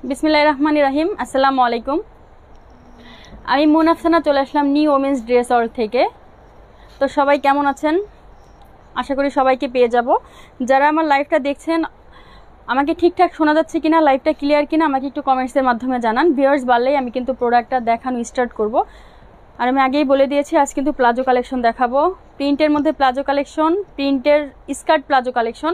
বিসমিল্লাহির রহমানির রহিম। আসসালামু আলাইকুম। আমি মুনাফসানা চলে আসলাম নিউ ওমেন্স ড্রেস ওয়ার্ল্ড থেকে। তো সবাই কেমন আছেন? আশা করি সবাইকে পেয়ে যাব। যারা আমার লাইভটা দেখছেন আমাকে ঠিকঠাক শোনা যাচ্ছে কিনা, লাইভটা ক্লিয়ার কিনা আমাকে একটু কমেন্টসের মাধ্যমে জানান। ভিউয়ার্স বাড়লেই আমি কিন্তু প্রোডাক্টটা দেখানো স্টার্ট করব। আর আমি আগেই বলে দিয়েছি আজ কিন্তু প্লাজো কালেকশন দেখাবো। প্রিন্টের মধ্যে প্লাজো কালেকশন, প্রিন্টের স্কার্ট প্লাজো কালেকশন,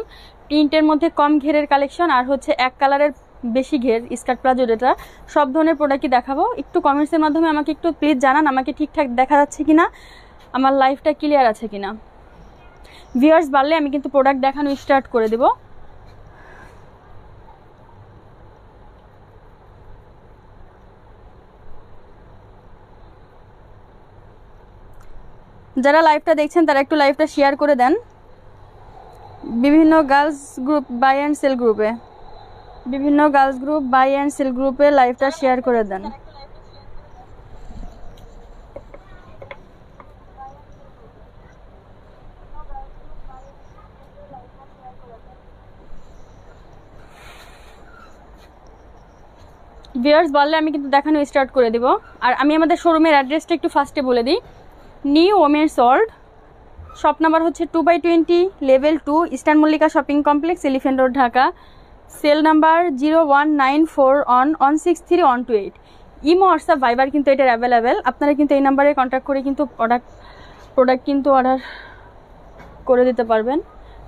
প্রিন্টের মধ্যে কম ঘেরের কালেকশন, আর হচ্ছে এক কালারের বেশি ঘের স্কার্ট প্লাজো, যেটা সব ধরনের প্রোডাক্টই দেখাবো। একটু কমেন্টসের মাধ্যমে আমাকে একটু প্লিজ জানান আমাকে ঠিকঠাক দেখা যাচ্ছে কিনা, আমার লাইভটা ক্লিয়ার আছে কিনা। ভিউয়ার্স বাড়লে আমি কিন্তু প্রোডাক্ট দেখানো স্টার্ট করে দেব। যারা লাইভটা দেখছেন তারা একটু লাইভটা শেয়ার করে দেন বিভিন্ন girls group buy and sell গ্রুপে, বিভিন্ন girls group buy and sell গ্রুপে লাইভটা শেয়ার করে দেন। ভিউয়ার্স বললে আমি কিন্তু দেখানো স্টার্ট করে দেব। আর আমি আমাদের শোরুমের অ্যাড্রেসটা একটু ফার্স্টে বলে দিই। New women's world, shop number হচ্ছে 2/20, level 2, eastern Mallika shopping complex, elephant road, Dhaka. Cell number 0194116328। Imo WhatsApp ভাইবার কিন্তু এটার অ্যাভেলেবেল। আপনারা কিন্তু এই নাম্বারে কন্ট্যাক্ট করে কিন্তু প্রোডাক্ট কিন্তু অর্ডার করে দিতে পারবেন।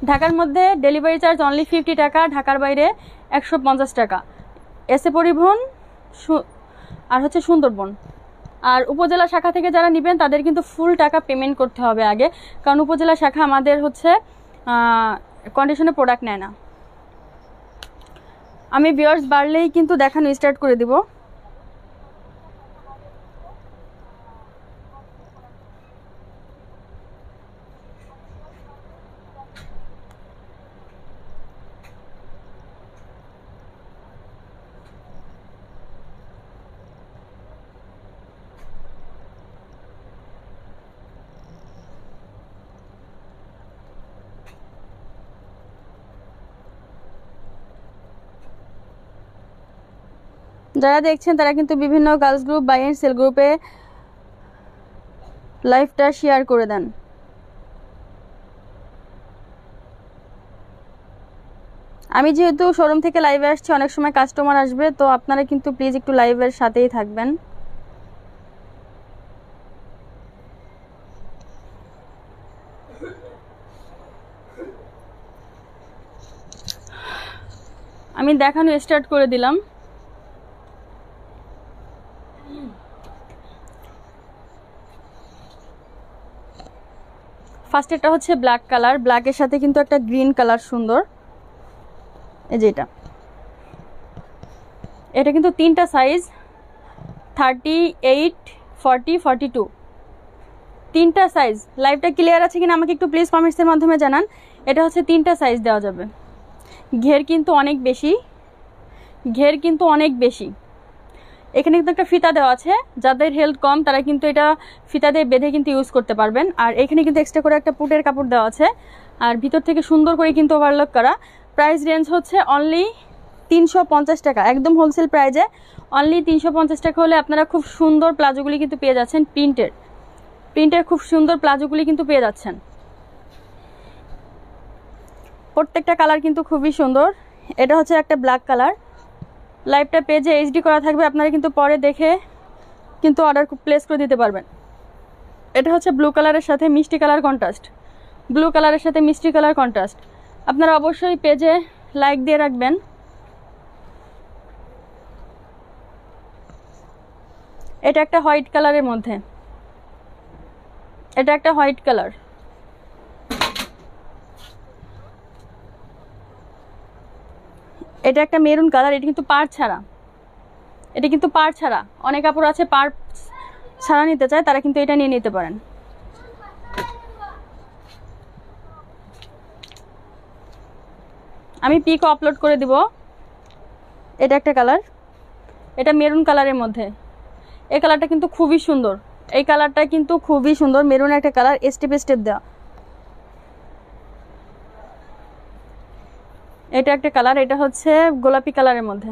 ঢাকার মধ্যে ডেলিভারি চার্জ অনলি 50 টাকা, ঢাকার বাইরে 150 টাকা। এসে পরিবহন আর হচ্ছে সুন্দরবন। আর উপজেলা শাখা থেকে যারা নেবেন তাদের কিন্তু ফুল টাকা পেমেন্ট করতে হবে আগে, কারণ উপজেলা শাখা আমাদের হচ্ছে কন্ডিশনে প্রোডাক্ট নেয় না। আমি ভিউয়ার্স বাড়লেই কিন্তু দেখানো স্টার্ট করে দিব। যারা দেখছেন তারা কিন্তু বিভিন্ন girls group buy and sell গ্রুপে লাইভটা শেয়ার করে দেন। আমি যেহেতু শোরুম থেকে লাইভে আসছি, অনেক সময় কাস্টমার আসবে, তো আপনারা কিন্তু প্লিজ একটু লাইভের সাথেই থাকবেন। আমি দেখানো স্টার্ট করে দিলাম। ফার্স্ট এটা হচ্ছে ব্ল্যাক কালার, ব্ল্যাকের সাথে কিন্তু একটা গ্রিন কালার সুন্দর। এই যে এটা কিন্তু তিনটা সাইজ, 38, 40, 42, তিনটা সাইজ। লাইভটা ক্লিয়ার আছে কিনা আমাকে একটু প্লিজ কমেন্টসের মাধ্যমে জানান। এটা হচ্ছে তিনটা সাইজ দেওয়া যাবে। ঘের কিন্তু অনেক বেশি, ঘের কিন্তু অনেক বেশি। এখানে কিন্তু একটা ফিতা দেওয়া আছে, যাদের হেলথ কম তারা কিন্তু এটা ফিতা দিয়ে বেঁধে কিন্তু ইউজ করতে পারবেন। আর এখানে কিন্তু এক্সট্রা করে একটা পুটের কাপড় দেওয়া আছে, আর ভিতর থেকে সুন্দর করে কিন্তু ওভারলক করা। প্রাইস রেঞ্জ হচ্ছে অনলি 350 টাকা, একদম হোলসেল প্রাইজে অনলি 350 টাকা হলে আপনারা খুব সুন্দর প্লাজোগুলি কিন্তু পেয়ে যাচ্ছেন। প্রিন্টের খুব সুন্দর প্লাজোগুলি কিন্তু পেয়ে যাচ্ছেন। প্রত্যেকটা কালার কিন্তু খুবই সুন্দর। এটা হচ্ছে একটা ব্ল্যাক কালার। লাইভটা পেজে এইচডি করা থাকবে, আপনারা কিন্তু পরে দেখে কিন্তু অর্ডার প্লেস করে দিতে পারবেন। এটা হচ্ছে ব্লু কালারের সাথে মিষ্টি কালার কন্ট্রাস্ট, ব্লু কালারের সাথে মিষ্টি কালার কন্ট্রাস্ট। আপনারা অবশ্যই পেজে লাইক দিয়ে রাখবেন। এটা একটা হোয়াইট কালারের মধ্যে, এটা একটা হোয়াইট কালার। এটা একটা মেরুন কালার। এটা কিন্তু পাড় ছাড়া, এটা কিন্তু পাড় ছাড়া। অনেক কাপড় আছে পাড় ছাড়া নিতে চায়, তারা কিন্তু এটা নিয়ে নিতে পারেন। আমি পিকও আপলোড করে দিব। এটা একটা কালার, এটা মেরুন কালারের মধ্যে। এই কালারটা কিন্তু খুবই সুন্দর, এই কালারটা কিন্তু খুবই সুন্দর। মেরুন একটা কালার, স্টেপ স্টেপ দেওয়া। এটা একটা কালার, এটা হচ্ছে গোলাপি কালারের মধ্যে।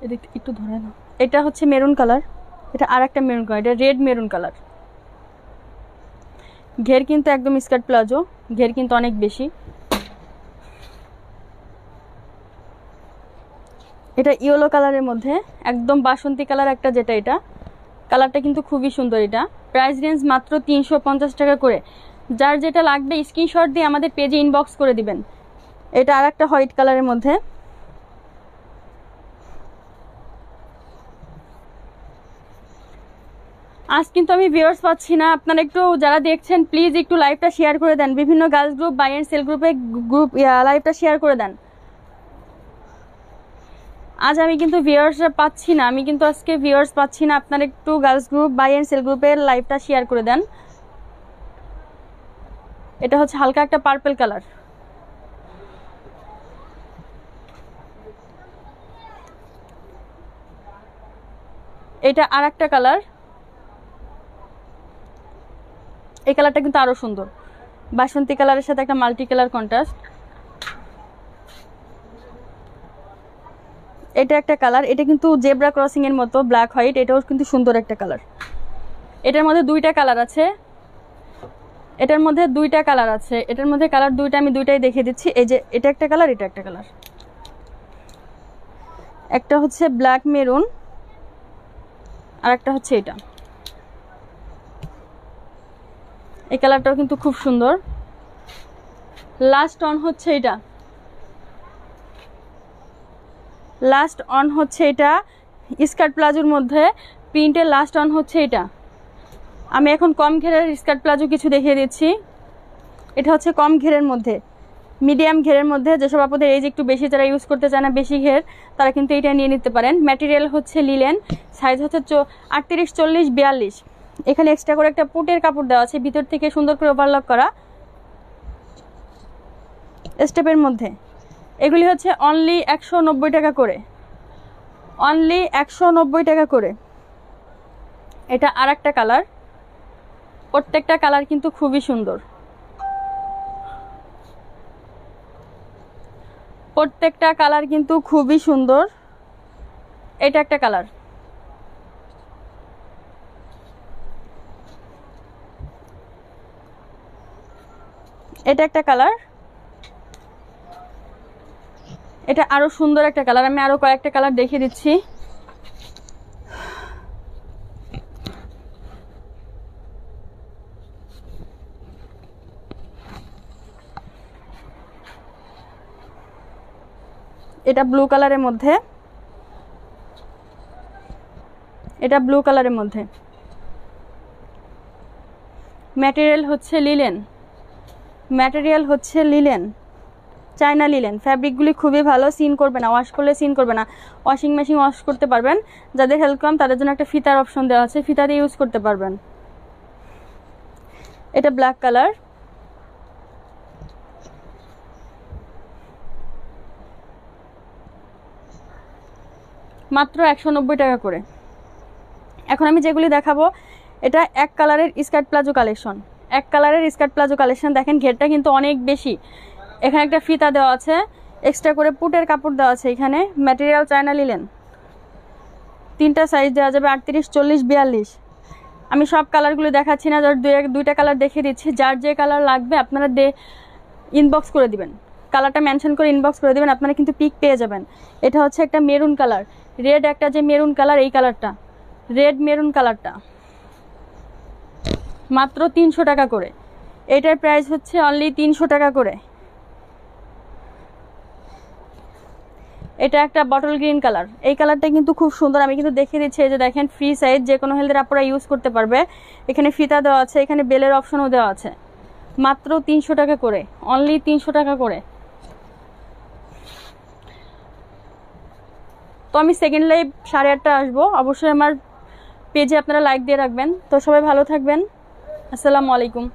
এদিক একটু ধরে নাও। এটা হচ্ছে মেরুন কালার, এটা আর একটা মেরুন কালার, এটা রেড মেরুন কালার। ঘের কিন্তু একদম স্কার্ট প্লাজো, ঘের কিন্তু অনেক বেশি। এটা ইয়েলো কালারের মধ্যে একদম বাসন্তী কালার একটা, যেটা এটা কালারটা কিন্তু খুবই সুন্দর। এটা প্রাইস রেঞ্জ মাত্র 350 টাকা করে। যার যেটা লাগবে স্ক্রিনশট দিয়ে আমাদের পেজে ইনবক্স করে দিবেন। এটা আর একটা হোয়াইট কালারের মধ্যে। আজ কিন্তু আমি ভিউয়ার্স পাচ্ছি না, আপনারা একটু যারা দেখছেন প্লিজ একটু লাইভটা শেয়ার করে দেন। বিভিন্ন girls group, buy and sell গ্রুপে লাইভটা শেয়ার করে দেন। আজ আমি কিন্তু ভিউয়ার্স পাচ্ছি না, আমি কিন্তু আজকে ভিউয়ার্স পাচ্ছি না। আপনারা একটু girls group, buy and sell গ্রুপের লাইভটা শেয়ার করে দেন। এটা হচ্ছে হালকা একটা পার্পল কালার। এটা আর একটা কালার, এই কালারটা কিন্তু আরো সুন্দর, বাসন্তী কালারের সাথে একটা মাল্টি কালার কন্ট্রাস্ট। এটা একটা কালার, এটা কিন্তু জেব্রা ক্রসিং এর মতো, ব্ল্যাক হোয়াইট, এটাও কিন্তু সুন্দর একটা কালার। এটার মধ্যে দুইটা কালার আছে, এটার মধ্যে দুইটা কালার আছে, এটার মধ্যে কালার দুইটা, আমি দুইটাই দেখিয়ে দিচ্ছি। এই যে এটা একটা কালার, এটা একটা কালার। একটা হচ্ছে ব্ল্যাক মেরুন, আর একটা হচ্ছে এটা। এই কালারটাও কিন্তু খুব সুন্দর। লাস্ট অন হচ্ছে এটা, লাস্ট অন হচ্ছে এটা স্কার্ট প্লাজোর মধ্যে প্রিন্টের। লাস্ট অন হচ্ছে এটা। আমি এখন কম ঘেরের স্কার্ট প্লাজো কিছু দেখিয়ে দিচ্ছি। এটা হচ্ছে কম ঘেরের মধ্যে, মিডিয়াম ঘেরের মধ্যে। যেসব আপনাদের এই যে একটু বেশি যারা ইউজ করতে চায় না, বেশি ঘের, তারা কিন্তু এটা নিয়ে নিতে পারেন। ম্যাটেরিয়াল হচ্ছে লিলেন, সাইজ হচ্ছে 38, 40, 42। এখানে এক্সট্রা করে একটা পুটের কাপড় দেওয়া আছে, ভিতর থেকে সুন্দর করে ওভারলক করা স্টেপের মধ্যে। এগুলি হচ্ছে অনলি 190 টাকা করে, অনলি 190 টাকা করে। এটা আর একটা কালার, প্রত্যেকটা কালার কিন্তু খুবই সুন্দর, প্রত্যেকটা কালার কিন্তু খুবই সুন্দর। এটা একটা কালার, এটা একটা কালার, এটা আরো সুন্দর একটা কালার। আমি আরো কয়েকটা কালার দেখিয়ে দিচ্ছি। এটা ব্লু কালারের মধ্যে, এটা ব্লু কালারের মধ্যে। ম্যাটেরিয়াল হচ্ছে লিলেন, ম্যাটেরিয়াল হচ্ছে লিলেন, চায়না লিলেন। ফ্যাব্রিকগুলি খুবই ভালো, সিন করবে না, ওয়াশ করলে সিন করবে না, ওয়াশিং মেশিন ওয়াশ করতে পারবেন। যাদের হেলথ কম তাদের জন্য একটা ফিতার অপশন দেওয়া আছে, ফিতা দিয়ে ইউজ করতে পারবেন। এটা ব্ল্যাক কালার, মাত্র 190 টাকা করে। এখন আমি যেগুলি দেখাবো এটা এক কালারের স্কার্ট প্লাজো কালেকশন, এক কালারের স্কার্ট প্লাজো কালেকশন। দেখেন ঘেরটা কিন্তু অনেক বেশি। এখানে একটা ফিতা দেওয়া আছে, এক্সট্রা করে পুটের কাপড় দেওয়া আছে। এখানে ম্যাটেরিয়াল চায়না লিলেন, তিনটা সাইজ দেওয়া যাবে, 38, 40, 42। আমি সব কালারগুলো দেখাচ্ছি না, দুইটা কালার দেখিয়ে দিচ্ছি। যার যে কালার লাগবে আপনারা ইনবক্স করে দিবেন, কালারটা মেনশন করে ইনবক্স করে দিবেন, আপনারা কিন্তু পিক পেয়ে যাবেন। এটা হচ্ছে একটা মেরুন কালার, রেড একটা যে মেরুন কালার, এই কালারটা রেড মেরুন কালারটা মাত্র 300 টাকা করে। এটার প্রাইস হচ্ছে অনলি 300 টাকা করে। এটা একটা বটল গ্রিন কালার, এই কালারটা কিন্তু খুব সুন্দর। আমি কিন্তু দেখিয়ে দিচ্ছি, এই যে দেখেন ফ্রি সাইজ, যে কোনো হেলথের আপনারা ইউজ করতে পারবে। এখানে ফিতা দেওয়া আছে, এখানে বেলের অপশনও দেওয়া আছে। মাত্র 300 টাকা করে, অনলি 300 টাকা করে। তো আমি সেকেন্ড লাইভ 8:30 আসবো, অবশ্যই আমার পেজে আপনারা লাইক দিয়ে রাখবেন। তো সবাই ভালো থাকবেন, আসসালামু আলাইকুম।